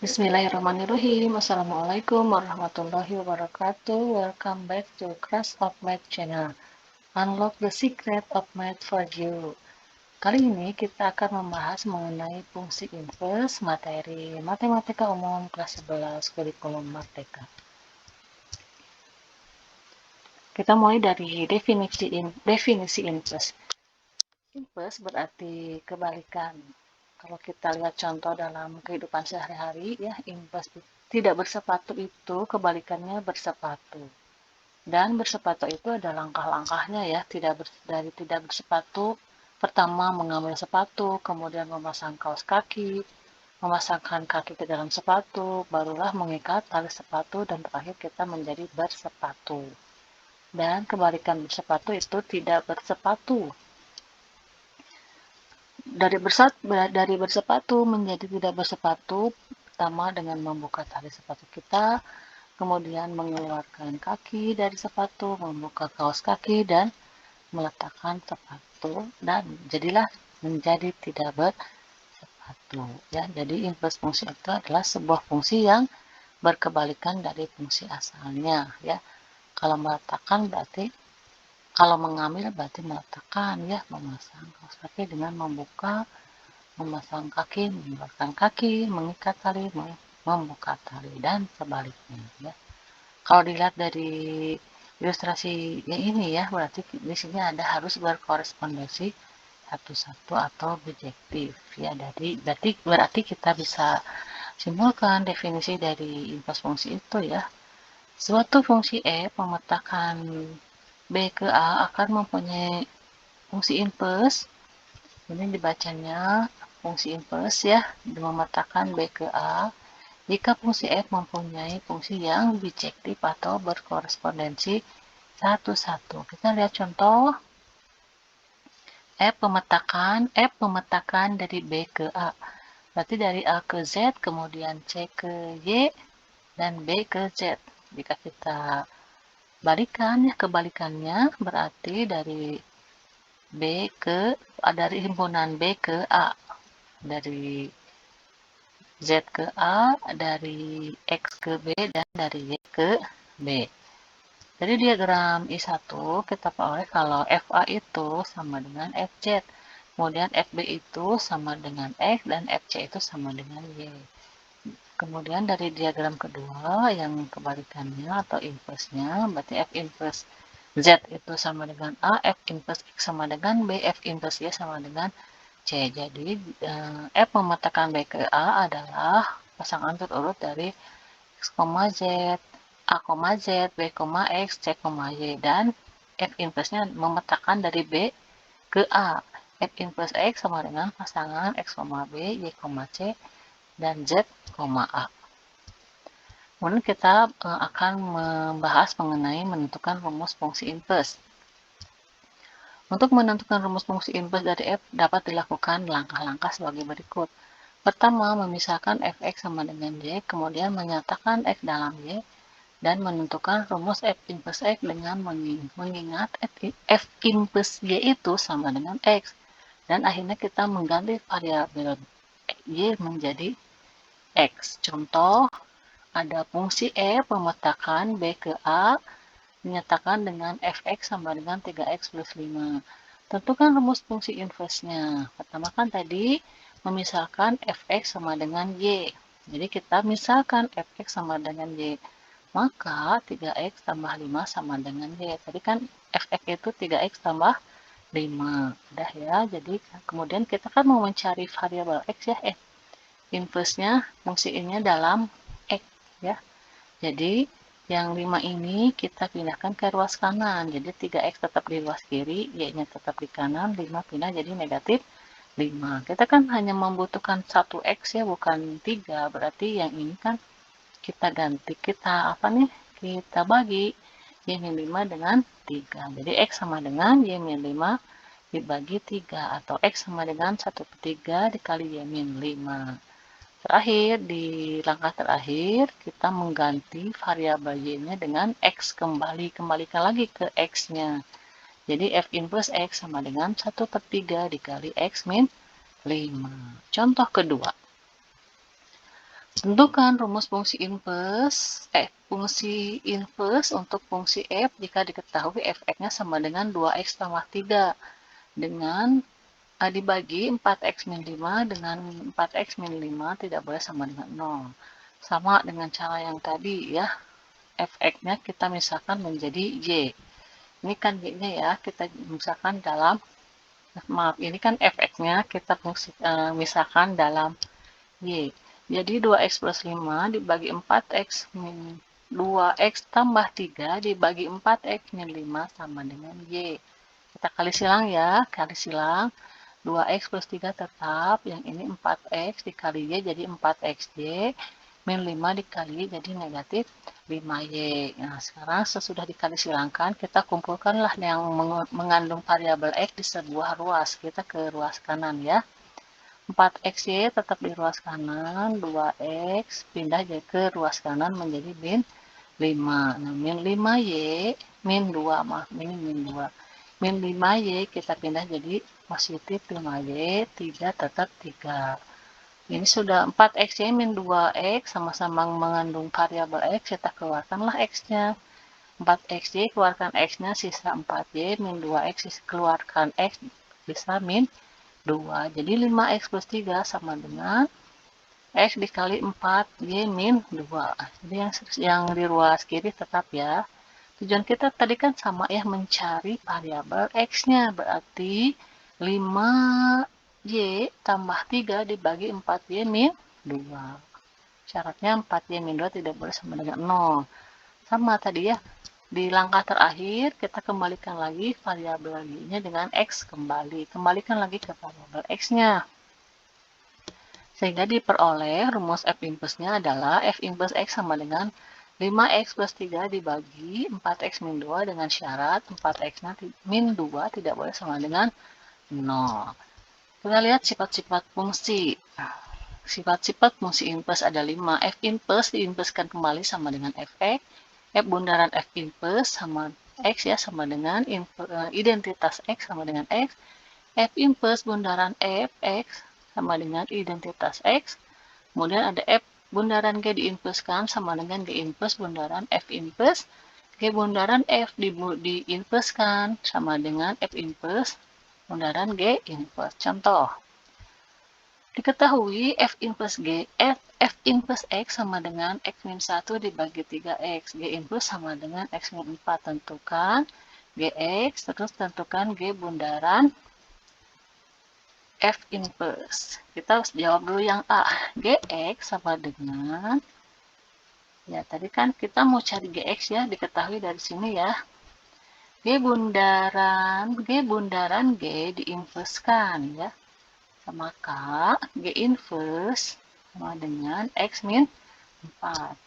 Bismillahirrahmanirrahim. Assalamualaikum warahmatullahi wabarakatuh. Welcome back to Class of Math Channel. Unlock the secret of math for you. Kali ini kita akan membahas mengenai fungsi inverse materi Matematika Umum kelas 11 kurikulum Merdeka. Kita mulai dari definisi inverse. Inverse berarti kebalikan. Kalau kita lihat contoh dalam kehidupan sehari-hari, ya, inverse tidak bersepatu itu kebalikannya bersepatu. Dan bersepatu itu ada langkah-langkahnya, ya. Dari tidak bersepatu, pertama mengambil sepatu, kemudian memasang kaos kaki, memasangkan kaki ke dalam sepatu, barulah mengikat tali sepatu, dan terakhir kita menjadi bersepatu. Dan kebalikan bersepatu itu tidak bersepatu. Dari bersepatu menjadi tidak bersepatu, pertama dengan membuka tali sepatu kita, kemudian mengeluarkan kaki dari sepatu, membuka kaos kaki, dan meletakkan sepatu, dan jadilah menjadi tidak bersepatu. Ya, jadi inverse fungsi itu adalah sebuah fungsi yang berkebalikan dari fungsi asalnya. Ya, kalau meletakkan berarti kalau mengambil berarti meletakkan, ya, memasang kaos kaki dengan membuka, memasang kaki, mengeluarkan kaki, mengikat tali, membuka tali, dan sebaliknya, ya. Kalau dilihat dari ilustrasi yang ini, ya, berarti di sini ada harus berkorespondensi satu-satu atau bijektif, ya. Berarti kita bisa simpulkan definisi dari inverse fungsi itu, ya. Suatu fungsi f memetakan b ke a akan mempunyai fungsi inverse. Ini dibacanya fungsi inverse, ya, memetakan b ke a jika fungsi f mempunyai fungsi yang bijektif atau berkorespondensi satu-satu. Kita lihat contoh. F pemetakan dari b ke a. Berarti dari a ke z, kemudian c ke y, dan b ke z. Jika kita balikan, ya, kebalikannya berarti dari himpunan B ke A, dari Z ke A, dari X ke B, dan dari Y ke B. Dari diagram I1 kita peroleh kalau FA itu sama dengan FZ, kemudian FB itu sama dengan X, dan FC itu sama dengan Y. Kemudian dari diagram kedua yang kebalikannya atau inverse-nya, berarti F inverse Z itu sama dengan A, F inverse X sama dengan B, F inverse Y sama dengan C. Jadi F memetakan B ke A adalah pasangan terurut dari X, Z, A, Z, B, X, C, Y. Dan F inverse-nya memetakan dari B ke A. F inverse X sama dengan pasangan X, B, Y, C, dan Z, A. Kemudian kita akan membahas mengenai menentukan rumus fungsi inverse. Untuk menentukan rumus fungsi inverse dari f dapat dilakukan langkah-langkah sebagai berikut. Pertama, memisahkan fx sama dengan y, kemudian menyatakan x dalam y, dan menentukan rumus f inverse x dengan mengingat f inverse y itu sama dengan x. Dan akhirnya kita mengganti variabel y menjadi x. Contoh, ada fungsi f memetakan b ke a, dinyatakan dengan fx sama dengan 3x plus 5. Tentukan rumus fungsi inverse-nya. Pertama kan tadi memisahkan fx sama dengan y. Jadi kita misalkan fx sama dengan y. Maka 3x tambah 5 sama dengan y. Tadi kan fx itu 3x tambah 5. Udah, ya. Jadi kemudian kita kan mau mencari variabel x, ya. Inverse-nya fungsi ini dalam x, ya. Jadi yang 5 ini kita pindahkan ke ruas kanan. Jadi 3x tetap di ruas kiri, y-nya tetap di kanan, 5 pindah jadi negatif 5. Kita kan hanya membutuhkan 1x, ya, bukan 3. Berarti yang ini kan kita ganti, kita bagi y-5 dengan 3. Jadi x sama dengan y-5 dibagi 3, atau x sama dengan 1/3 dikali y-5. Terakhir, di langkah terakhir, kita mengganti variabel y-nya dengan x, kembalikan lagi ke x-nya. Jadi f inverse x sama dengan 1/3 dikali x min 5. Contoh kedua. Tentukan rumus fungsi inverse untuk fungsi f jika diketahui fx-nya sama dengan 2x tambah 3 dengan dibagi 4x min 5 dengan 4x min 5 tidak boleh sama dengan 0. Sama dengan cara yang tadi ya, fx-nya kita misalkan menjadi y. Ini kan y-nya ya, kita misalkan dalam, maaf, ini kan fx-nya kita misalkan dalam y. Jadi 2x plus 5 dibagi 4x min 2x tambah 3 dibagi 4x min 5 sama dengan y. Kita kali silang ya, kali silang. 2x plus 3 tetap, yang ini 4x dikali y jadi 4xy, min 5 dikali jadi negatif 5y. Nah, sekarang sesudah dikali silangkan, kita kumpulkanlah yang mengandung variabel x di sebuah ruas. Kita ke ruas kanan ya. 4xy tetap di ruas kanan, 2x pindah ke ruas kanan menjadi min 5. Nah, min 5y, min 2, maaf, ini min 2. Min 5y kita pindah jadi positif 5y, 3 tetap 3. Ini sudah 4xy min 2x, sama-sama mengandung variabel x, kita keluarkanlah x-nya. 4xy keluarkan x-nya, sisa 4y, min 2x keluarkan x, bisa min 2. Jadi 5x plus 3 sama dengan x dikali 4y min 2. Jadi yang di ruas kiri tetap ya. Tujuan kita tadi kan sama ya, mencari variabel x-nya. Berarti 5y tambah 3 dibagi 4y min 2. Syaratnya 4y min 2 tidak boleh sama dengan 0. Sama tadi ya. Di langkah terakhir, kita kembalikan lagi variabel y-nya dengan x kembali. Kembalikan lagi ke variabel x-nya. Sehingga diperoleh rumus f inverse-nya adalah f inverse x sama dengan 5x plus 3 dibagi 4x min 2 dengan syarat 4x min 2 tidak boleh sama dengan 0. Kita lihat sifat-sifat fungsi. Sifat-sifat fungsi inverse ada 5. F inverse diinverskan kembali sama dengan fx. F bundaran F inverse sama x ya, sama dengan identitas x sama dengan x. F inverse bundaran f x sama dengan identitas x. Kemudian ada F bundaran G diinverskan sama dengan G inverse bundaran F inverse. G bundaran F diinverskan sama dengan F inverse bundaran G inverse. Contoh. Diketahui F inverse F inverse X sama dengan X min 1 dibagi 3X. G inverse sama dengan X min 4. Tentukan Gx, terus tentukan G bundaran F inverse. Kita harus jawab dulu yang A. Gx sama dengan, ya tadi kan kita mau cari Gx ya, diketahui dari sini ya. G bundaran G diinverskan ya. Maka G inverse sama dengan X min 4.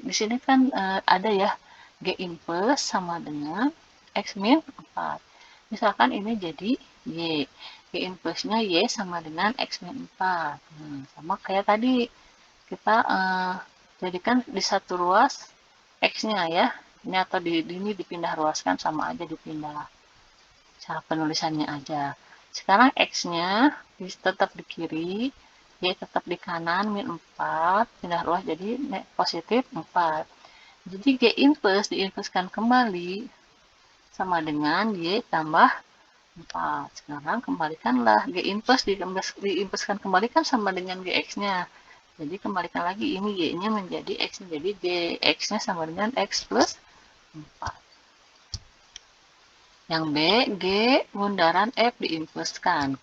Di sini kan ada ya, G inverse sama dengan X min 4. Misalkan ini jadi Y. G inverse-nya Y sama dengan X min 4. Sama kayak tadi. Kita jadikan di satu ruas X-nya ya. Ini atau ini dipindah ruaskan, sama aja dipindah. Cara penulisannya aja. Sekarang X-nya tetap di kiri, Y tetap di kanan, min 4, pindah ruas jadi positif 4. Jadi G inverse diinverskan kembali sama dengan Y tambah 4. Sekarang kembalikanlah G inverse diinverskan kembali kan sama dengan Gx-nya. Jadi kembalikan lagi ini Y-nya menjadi X, jadi Gx-nya sama dengan X plus 4. Yang B, G bundaran F diinverskan.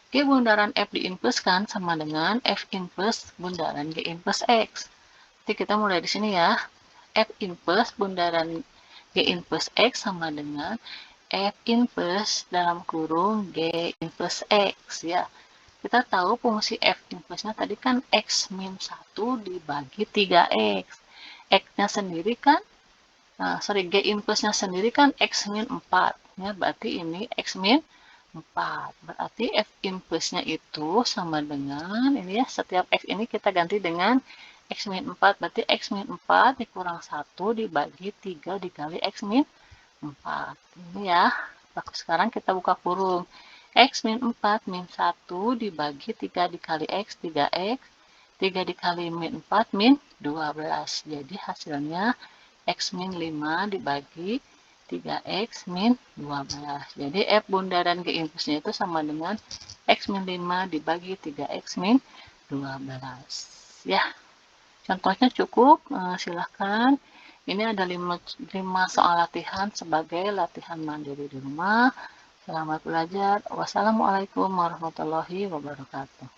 G bundaran F diinverskan sama dengan F inverse bundaran G inverse X. Jadi kita mulai di sini ya. F inverse bundaran G inverse X sama dengan F inverse dalam kurung G inverse X ya. Kita tahu fungsi F inverse-nya tadi kan X min 1 dibagi 3X. X-nya sendiri kan, G inverse-nya sendiri kan X min 4. Ya, berarti ini X min 4. Berarti F inverse-nya itu sama dengan, ini ya, setiap X ini kita ganti dengan X min 4. Berarti X min 4 dikurang 1 dibagi 3 dikali X min 4. Ini ya. Sekarang kita buka kurung. X min 4 min 1 dibagi 3 dikali X, 3X. 3 dikali min 4 min 12. Jadi hasilnya X min 5 dibagi 3X min 12. Jadi F bundaran G impulsnya itu sama dengan X min 5 dibagi 3X min 12. Ya, contohnya cukup. Silahkan. Ini ada 5 soal latihan sebagai latihan mandiri di rumah. Selamat belajar. Wassalamualaikum warahmatullahi wabarakatuh.